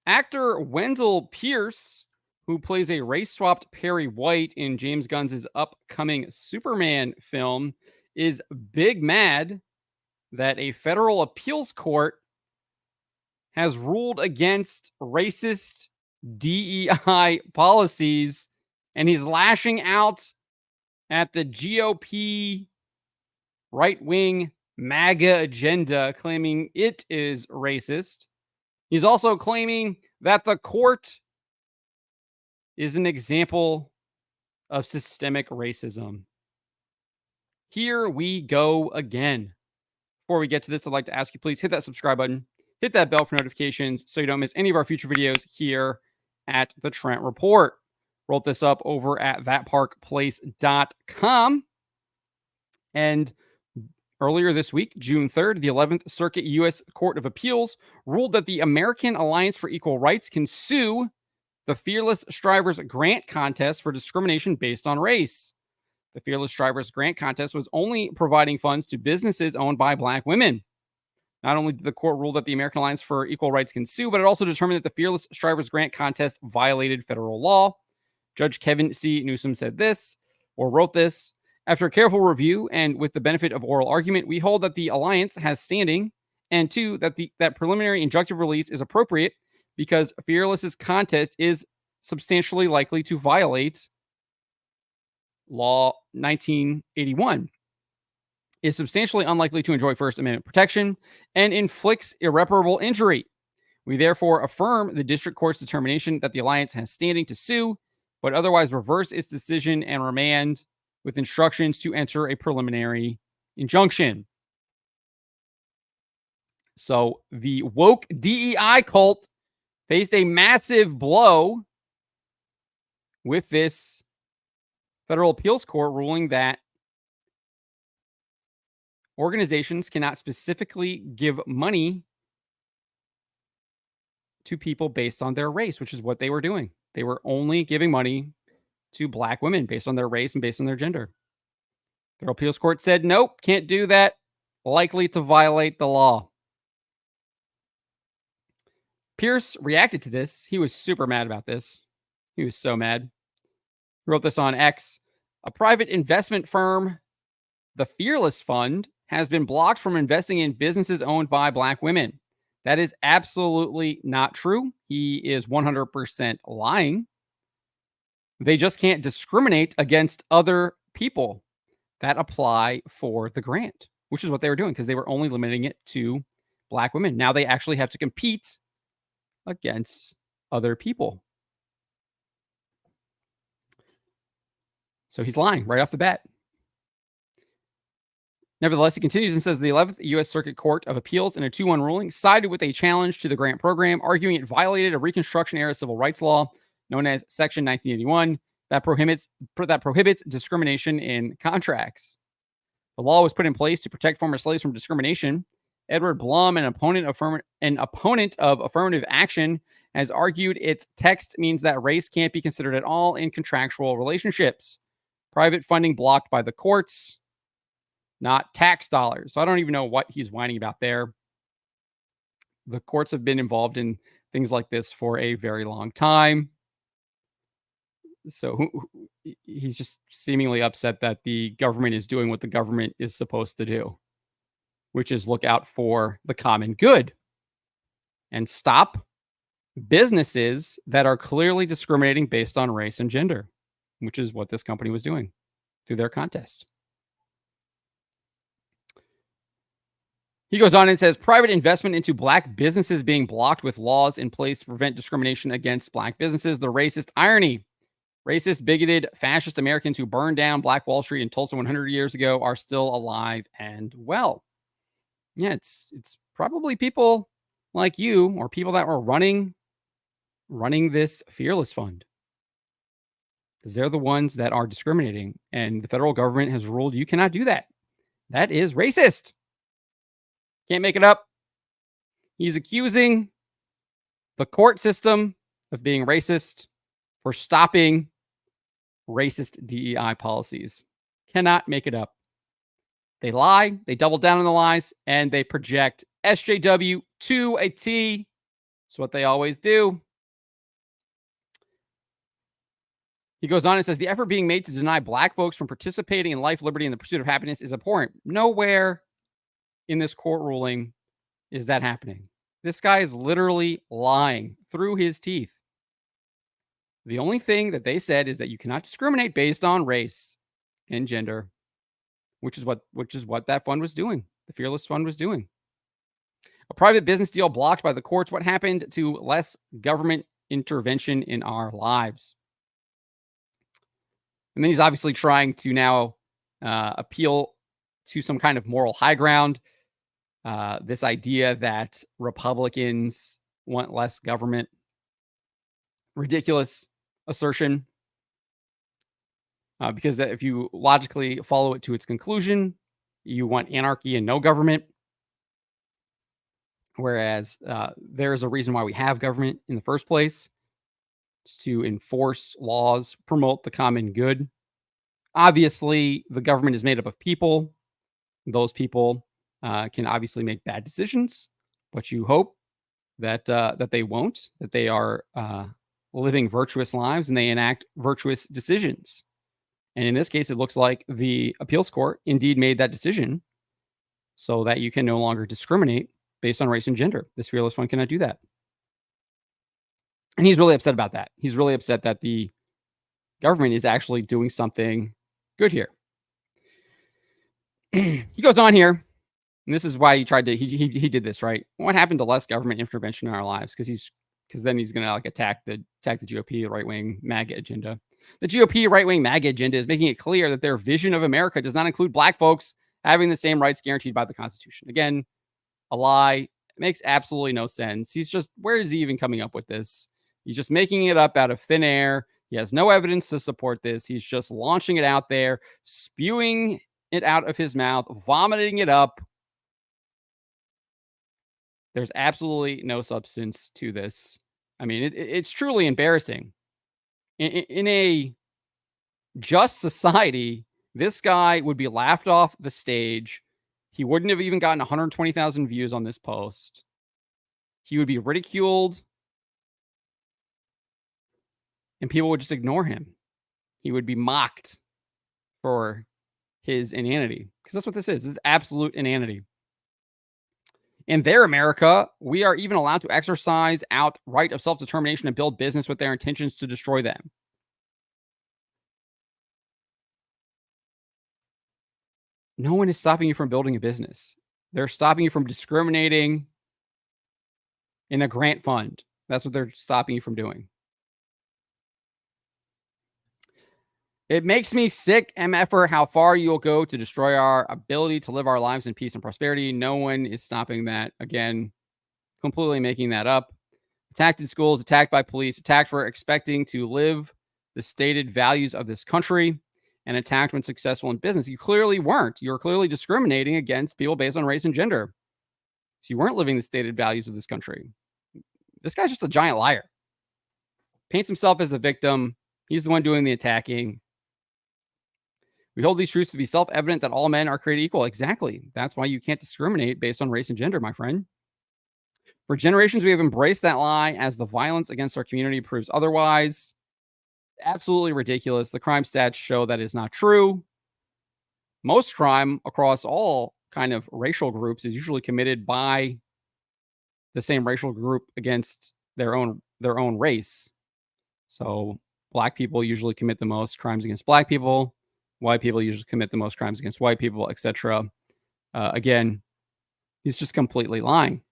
Actor Wendell Pierce, who plays a race-swapped Perry White in James Gunn's upcoming Superman film, is big mad that a federal appeals court has ruled against racist DEI policies, and he's lashing out at the GOP right-wing MAGA agenda, claiming it is racist. He's also claiming that the court is an example of systemic racism. Here we go again. Before we get to this, I'd like to ask you, please hit that subscribe button, hit that bell for notifications so you don't miss any of our future videos here at the Trent Report. Wrote this up over at thatparkplace.com. And earlier this week, June 3rd, the 11th Circuit U.S. Court of Appeals ruled that the American Alliance for Equal Rights can sue the Fearless Strivers Grant Contest for discrimination based on race. The Fearless Strivers Grant Contest was only providing funds to businesses owned by Black women. Not only did the court rule that the American Alliance for Equal Rights can sue, but it also determined that the Fearless Strivers Grant Contest violated federal law. Judge Kevin C. Newsom said this, or wrote this: after a careful review and with the benefit of oral argument, we hold that the alliance has standing, and two, that preliminary injunctive release is appropriate because Fearless's contest is substantially likely to violate Law 1981, is substantially unlikely to enjoy First Amendment protection, and inflicts irreparable injury. We therefore affirm the district court's determination that the alliance has standing to sue, but otherwise reverse its decision and remand with instructions to enter a preliminary injunction. So the woke DEI cult faced a massive blow with this federal appeals court ruling that organizations cannot specifically give money to people based on their race, which is what they were doing. They were only giving money to Black women based on their race and based on their gender. The federal appeals court said, nope, can't do that. Likely to violate the law. Pierce reacted to this. He was super mad about this. He was so mad. He wrote this on X. A private investment firm, the Fearless Fund, has been blocked from investing in businesses owned by Black women. That is absolutely not true. He is 100% lying. They just can't discriminate against other people that apply for the grant, which is what they were doing because they were only limiting it to Black women. Now they actually have to compete against other people. So he's lying right off the bat. Nevertheless, he continues and says the 11th U.S. Circuit Court of Appeals in a 2-1 ruling sided with a challenge to the grant program, arguing it violated a Reconstruction-era civil rights law known as Section 1981 that prohibits discrimination in contracts. The law was put in place to protect former slaves from discrimination. Edward Blum, an opponent of affirmative action, has argued its text means that race can't be considered at all in contractual relationships. Private funding blocked by the courts, not tax dollars. So I don't even know what he's whining about there. The courts have been involved in things like this for a very long time. So he's just seemingly upset that the government is doing what the government is supposed to do, which is look out for the common good and stop businesses that are clearly discriminating based on race and gender, which is what this company was doing through their contest. He goes on and says, private investment into Black businesses being blocked with laws in place to prevent discrimination against Black businesses. The racist irony. Racist, bigoted, fascist Americans who burned down Black Wall Street in Tulsa 100 years ago are still alive and well. Yeah, it's probably people like you or people that were running this Fearless Fund, because they're the ones that are discriminating, and the federal government has ruled you cannot do that. That is racist. Can't make it up. He's accusing the court system of being racist for stopping racist DEI policies. Cannot make it up. They lie, they double down on the lies, and they project SJW to a T. It's what they always do. He goes on and says the effort being made to deny black folks from participating in life, liberty, and the pursuit of happiness is abhorrent. Nowhere in this court ruling is that happening. This guy is literally lying through his teeth. The only thing that they said is that you cannot discriminate based on race and gender, which is what that fund was doing. The Fearless Fund was doing. A private business deal blocked by the courts. What happened to less government intervention in our lives? And then he's obviously trying to now appeal to some kind of moral high ground. This idea that Republicans want less government. Ridiculous assertion. Because if you logically follow it to its conclusion, you want anarchy and no government. Whereas there's a reason why we have government in the first place. It's to enforce laws, promote the common good. Obviously, the government is made up of people. Those people can obviously make bad decisions, but you hope that that they won't, that they are living virtuous lives and they enact virtuous decisions. And in this case, it looks like the appeals court indeed made that decision so that you can no longer discriminate based on race and gender. This Fearless Fund cannot do that. And he's really upset about that. He's really upset that the government is actually doing something good here. He goes on here, and this is why he tried to, he did this, right? What happened to less government intervention in our lives? Because then he's going to like attack the GOP right-wing MAGA agenda. The GOP right-wing MAGA agenda is making it clear that their vision of America does not include black folks having the same rights guaranteed by the Constitution. Again, a lie. It makes absolutely no sense. Where is he even coming up with this? He's just making it up out of thin air. He has no evidence to support this. He's just launching it out there, spewing it out of his mouth, vomiting it up. There's absolutely no substance to this. I mean, it's truly embarrassing. In a just society, this guy would be laughed off the stage. He wouldn't have even gotten 120,000 views on this post. He would be ridiculed, and people would just ignore him. He would be mocked for his inanity, because that's what this is. It's absolute inanity. In their America, we are even allowed to exercise out right of self-determination and build business with their intentions to destroy them. No one is stopping you from building a business. They're stopping you from discriminating in a grant fund. That's what they're stopping you from doing. It makes me sick, MFer, how far you'll go to destroy our ability to live our lives in peace and prosperity. No one is stopping that. Again, completely making that up. Attacked in schools, attacked by police, attacked for expecting to live the stated values of this country, and attacked when successful in business. You clearly weren't. You were clearly discriminating against people based on race and gender. So you weren't living the stated values of this country. This guy's just a giant liar. Paints himself as a victim. He's the one doing the attacking. We hold these truths to be self-evident that all men are created equal. Exactly. That's why you can't discriminate based on race and gender, my friend. For generations, we have embraced that lie as the violence against our community proves otherwise. Absolutely ridiculous. The crime stats show that is not true. Most crime across all kind of racial groups is usually committed by the same racial group against their own race. So black people usually commit the most crimes against black people. White people usually commit the most crimes against white people, etc. Again, he's just completely lying.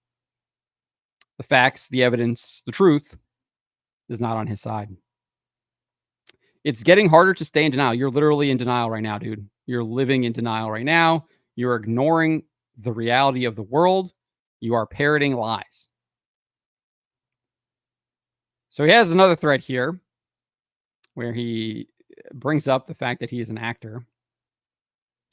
The facts, the evidence, the truth is not on his side. It's getting harder to stay in denial. You're literally in denial right now, dude. You're living in denial right now. You're ignoring the reality of the world. You are parroting lies. So he has another thread here where he brings up the fact that he is an actor.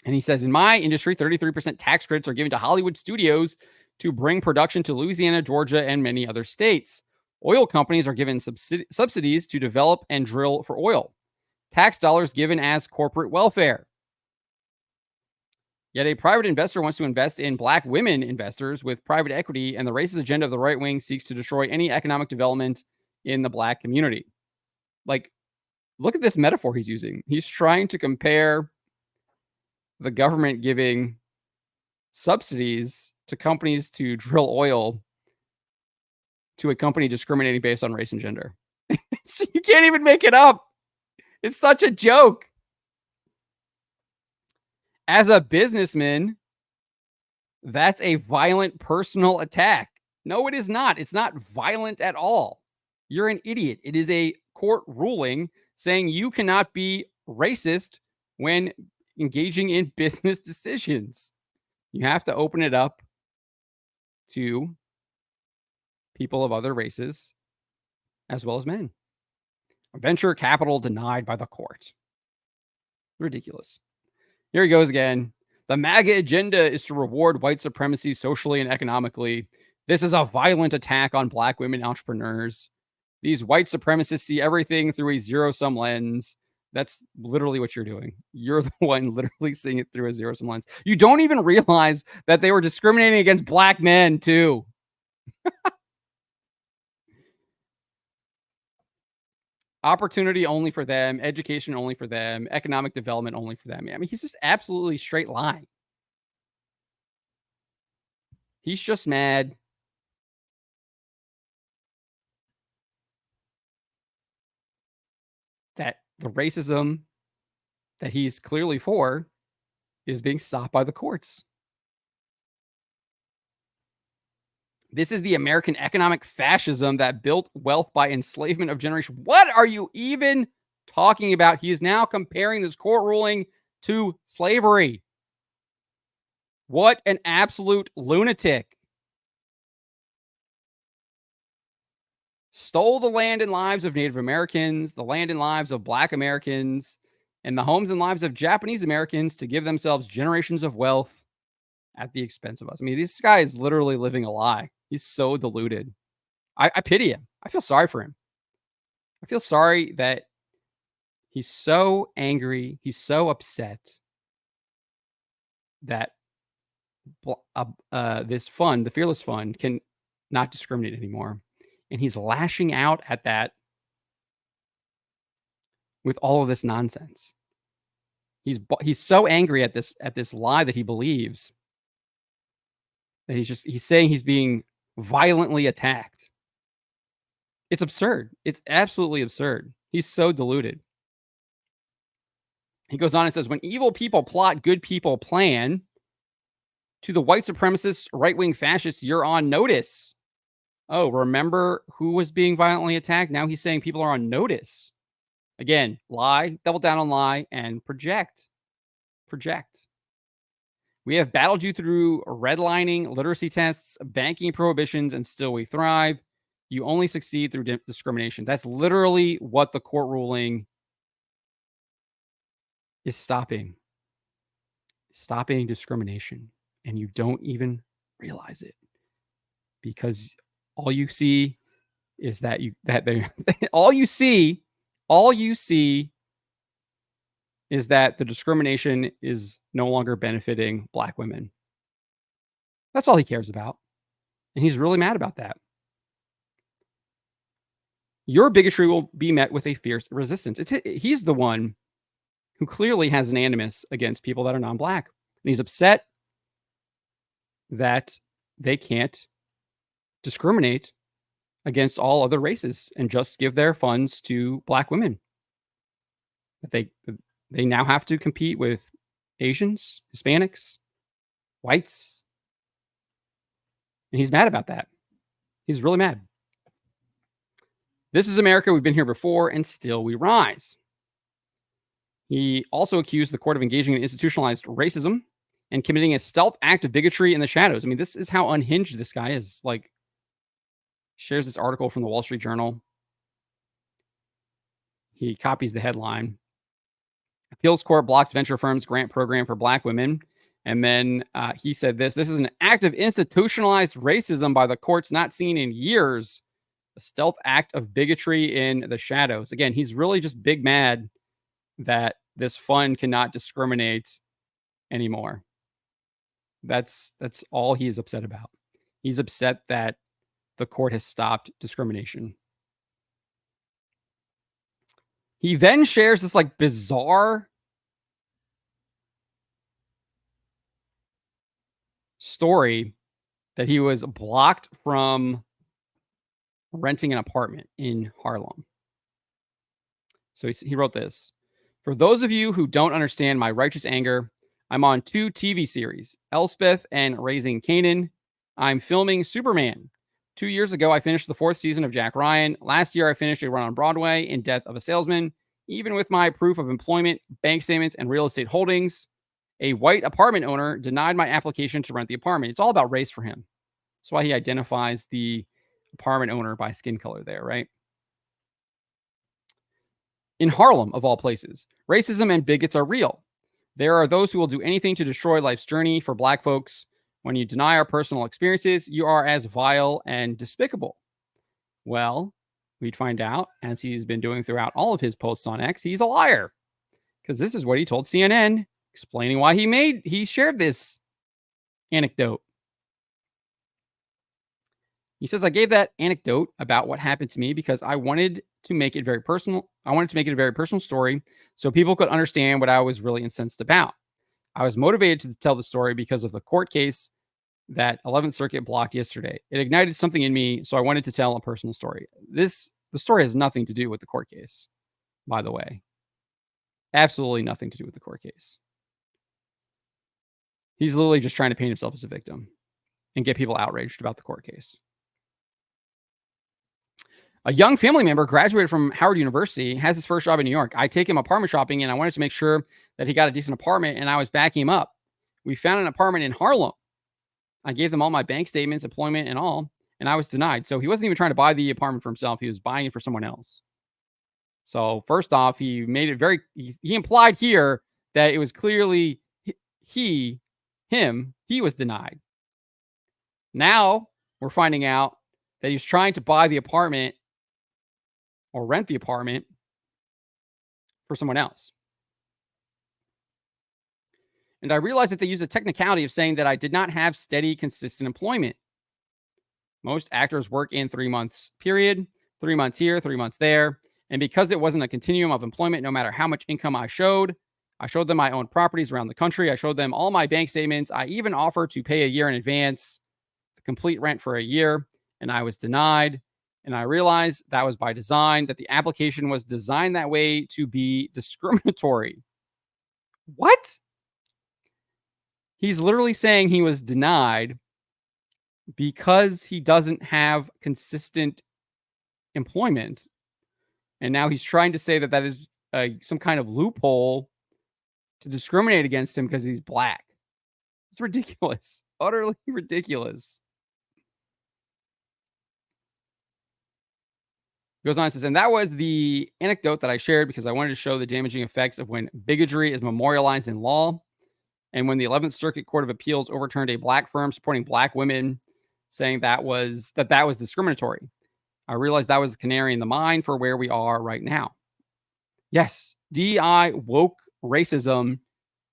And he says, in my industry, 33% tax credits are given to Hollywood studios to bring production to Louisiana, Georgia, and many other states. Oil companies are given subsidies to develop and drill for oil. Tax dollars given as corporate welfare. Yet a private investor wants to invest in black women investors with private equity, and the racist agenda of the right wing seeks to destroy any economic development in the black community. Like, look at this metaphor he's using. He's trying to compare the government giving subsidies to companies to drill oil to a company discriminating based on race and gender. You can't even make it up. It's such a joke. As a businessman, that's a violent personal attack. No, it is not. It's not violent at all. You're an idiot. It is a court ruling saying you cannot be racist when engaging in business decisions. You have to open it up to people of other races as well as men. Venture capital denied by the court. Ridiculous. Here he goes again. The MAGA agenda is to reward white supremacy socially and economically. This is a violent attack on black women entrepreneurs. These white supremacists see everything through a zero-sum lens. That's literally what you're doing. You're the one literally seeing it through a zero-sum lens. You don't even realize that they were discriminating against black men, too. Opportunity only for them, education only for them, economic development only for them. I mean, he's just absolutely straight lying. He's just mad that the racism that he's clearly for is being stopped by the courts. This is the American economic fascism that built wealth by enslavement of generations. What are you even talking about? He is now comparing this court ruling to slavery. What an absolute lunatic. Stole the land and lives of Native Americans, the land and lives of Black Americans, and the homes and lives of Japanese Americans to give themselves generations of wealth at the expense of us. I mean, this guy is literally living a lie. He's so deluded. I pity him. I feel sorry for him. I feel sorry that he's so angry. He's so upset that this fund, the Fearless Fund, can not discriminate anymore. And he's lashing out at that with all of this nonsense. He's so angry at this lie that he believes that he's saying he's being violently attacked. It's absurd. It's absolutely absurd. He's so deluded. He goes on and says, when evil people plot, good people plan. To the white supremacists, right-wing fascists, you're on notice. Oh, remember who was being violently attacked? Now he's saying people are on notice. Again, lie, double down on lie, and project. Project. We have battled you through redlining, literacy tests, banking prohibitions, and still we thrive. You only succeed through discrimination. That's literally what the court ruling is stopping. Stopping discrimination. And you don't even realize it. Because all you see is that all you see is that the discrimination is no longer benefiting Black women. That's all he cares about. And he's really mad about that. Your bigotry will be met with a fierce resistance. He's the one who clearly has an animus against people that are non-Black. And he's upset that they can't discriminate against all other races and just give their funds to Black women. That they now have to compete with Asians, Hispanics, whites. And he's mad about that. He's really mad. This is America. We've been here before, and still we rise. He also accused the court of engaging in institutionalized racism and committing a stealth act of bigotry in the shadows. I mean, this is how unhinged this guy is. Like, shares this article from the Wall Street Journal. He copies the headline. Appeals court blocks venture firms grant program for Black women. And then he said this is an act of institutionalized racism by the courts not seen in years. A stealth act of bigotry in the shadows. Again, he's really just big mad that this fund cannot discriminate anymore. That's all he is upset about. He's upset that the court has stopped discrimination. He then shares this like bizarre story that he was blocked from renting an apartment in Harlem. So he wrote this. For those of you who don't understand my righteous anger, I'm on 2 TV series, Elspeth and Raising Canaan. I'm filming Superman. 2 years ago, I finished the 4th season of Jack Ryan. Last year, I finished a run on Broadway in Death of a Salesman. Even with my proof of employment, bank statements, and real estate holdings, a white apartment owner denied my application to rent the apartment. It's all about race for him. That's why he identifies the apartment owner by skin color there, right? In Harlem, of all places, racism and bigots are real. There are those who will do anything to destroy life's journey for Black folks. When you deny our personal experiences, you are as vile and despicable. Well, we'd find out, as he's been doing throughout all of his posts on X, he's a liar. Because this is what he told CNN, explaining why he shared this anecdote. He says, I gave that anecdote about what happened to me because I wanted to make it very personal. I wanted to make it a very personal story so people could understand what I was really incensed about. I was motivated to tell the story because of the court case that 11th Circuit blocked yesterday. It ignited something in me, so I wanted to tell a personal story. The story has nothing to do with the court case, by the way. Absolutely nothing to do with the court case. He's literally just trying to paint himself as a victim and get people outraged about the court case. A young family member graduated from Howard University, has his first job in New York. I take him apartment shopping, and I wanted to make sure that he got a decent apartment, and I was backing him up. We found an apartment in Harlem. I gave them all my bank statements, employment, and all, and I was denied. So he wasn't even trying to buy the apartment for himself. He was buying it for someone else. So first off, he made it he implied here that it was clearly he was denied. Now we're finding out that he's trying to buy the apartment or rent the apartment for someone else. And I realized that they use a technicality of saying that I did not have steady, consistent employment. Most actors work in 3 months period, 3 months here, 3 months there. And because it wasn't a continuum of employment, no matter how much income I showed them my own properties around the country. I showed them all my bank statements. I even offered to pay a year in advance, the complete rent for a year, and I was denied. And I realized that was by design, that the application was designed that way to be discriminatory. What? He's literally saying he was denied because he doesn't have consistent employment. And now he's trying to say that that is some kind of loophole to discriminate against him because he's Black. It's ridiculous. Utterly ridiculous. Goes on and says, and that was the anecdote that I shared because I wanted to show the damaging effects of when bigotry is memorialized in law. And when the 11th Circuit Court of Appeals overturned a Black firm supporting Black women, saying that was discriminatory. I realized that was the canary in the mine for where we are right now. Yes, DEI woke racism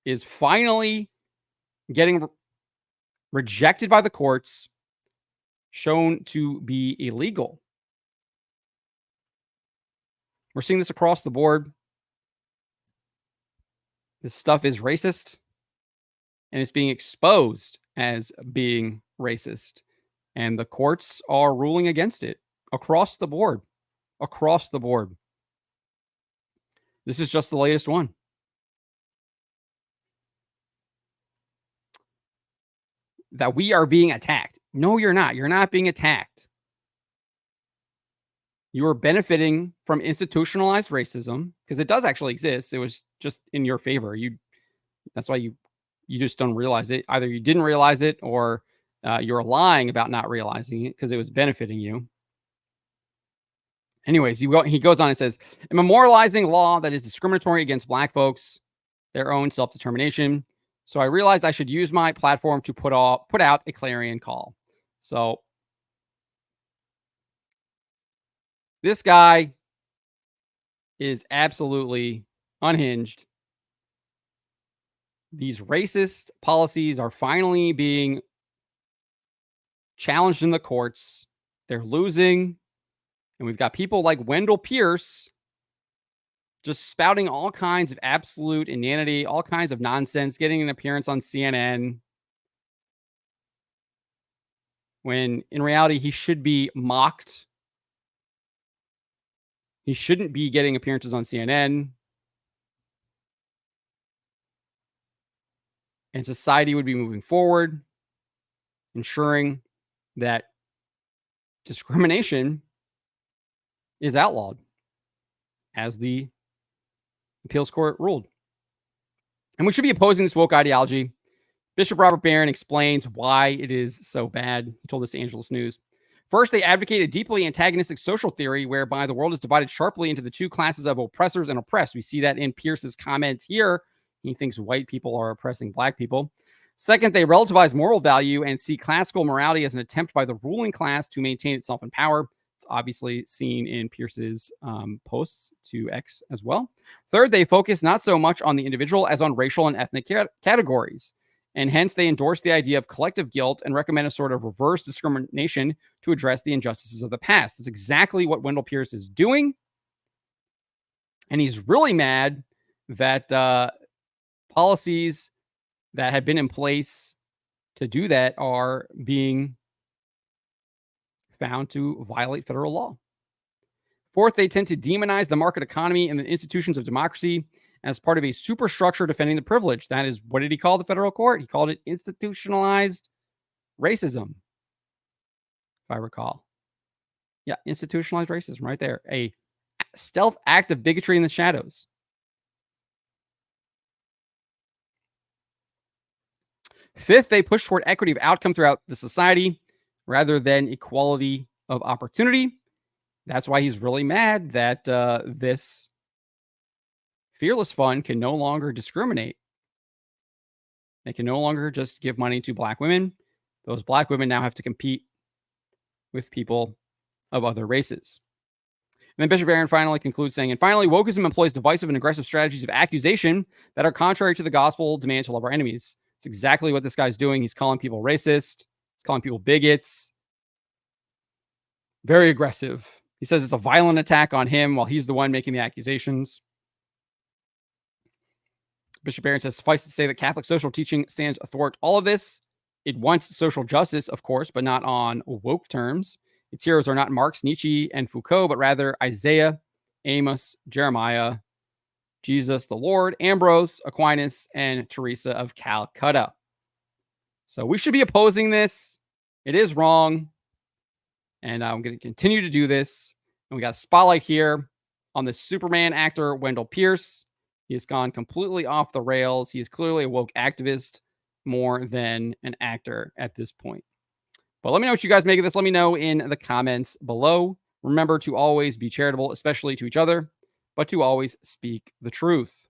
is finally getting rejected by the courts, shown to be illegal. We're seeing this across the board. This stuff is racist, and it's being exposed as being racist. And the courts are ruling against it across the board. Across the board. This is just the latest one. That we are being attacked. No, you're not. You're not being attacked. You are benefiting from institutionalized racism because it does actually exist. It was just in your favor. That's why you just don't realize it. Either you didn't realize it or you're lying about not realizing it because it was benefiting you. Anyways, he goes on and says, a memorializing law that is discriminatory against Black folks, their own self-determination. So I realized I should use my platform to put out a clarion call. So this guy is absolutely unhinged. These racist policies are finally being challenged in the courts. They're losing. And we've got people like Wendell Pierce just spouting all kinds of absolute inanity, all kinds of nonsense, getting an appearance on CNN, when in reality, he should be mocked. He shouldn't be getting appearances on CNN. And society would be moving forward, ensuring that discrimination is outlawed, as the appeals court ruled. And we should be opposing this woke ideology. Bishop Robert Barron explains why it is so bad. He told this to Angelus News. First, they advocate a deeply antagonistic social theory whereby the world is divided sharply into the two classes of oppressors and oppressed. We see that in Pierce's comments here. He thinks white people are oppressing black people. Second, they relativize moral value and see classical morality as an attempt by the ruling class to maintain itself in power. It's obviously seen in Pierce's posts to X as well. Third, they focus not so much on the individual as on racial and ethnic categories. And hence, they endorse the idea of collective guilt and recommend a sort of reverse discrimination to address the injustices of the past. That's exactly what Wendell Pierce is doing. And he's really mad that policies that had been in place to do that are being found to violate federal law. Fourth, they tend to demonize the market economy and the institutions of democracy as part of a superstructure defending the privilege. That is, what did he call the federal court? He called it institutionalized racism, if I recall. Yeah, institutionalized racism right there. A stealth act of bigotry in the shadows. Fifth, they push toward equity of outcome throughout the society rather than equality of opportunity. That's why he's really mad that this Fearless Fund can no longer discriminate. They can no longer just give money to black women. Those black women now have to compete with people of other races. And then Bishop Barron finally concludes saying, and finally, wokeism employs divisive and aggressive strategies of accusation that are contrary to the gospel demand to love our enemies. It's exactly what this guy's doing. He's calling people racist. He's calling people bigots. Very aggressive. He says it's a violent attack on him while he's the one making the accusations. Bishop Barron says, suffice to say that Catholic social teaching stands athwart all of this. It wants social justice, of course, but not on woke terms. Its heroes are not Marx, Nietzsche, and Foucault, but rather Isaiah, Amos, Jeremiah, Jesus the Lord, Ambrose, Aquinas, and Teresa of Calcutta. So we should be opposing this. It is wrong. And I'm going to continue to do this. And we got a spotlight here on the Superman actor, Wendell Pierce. He has gone completely off the rails. He is clearly a woke activist more than an actor at this point. But let me know what you guys make of this. Let me know in the comments below. Remember to always be charitable, especially to each other, but to always speak the truth.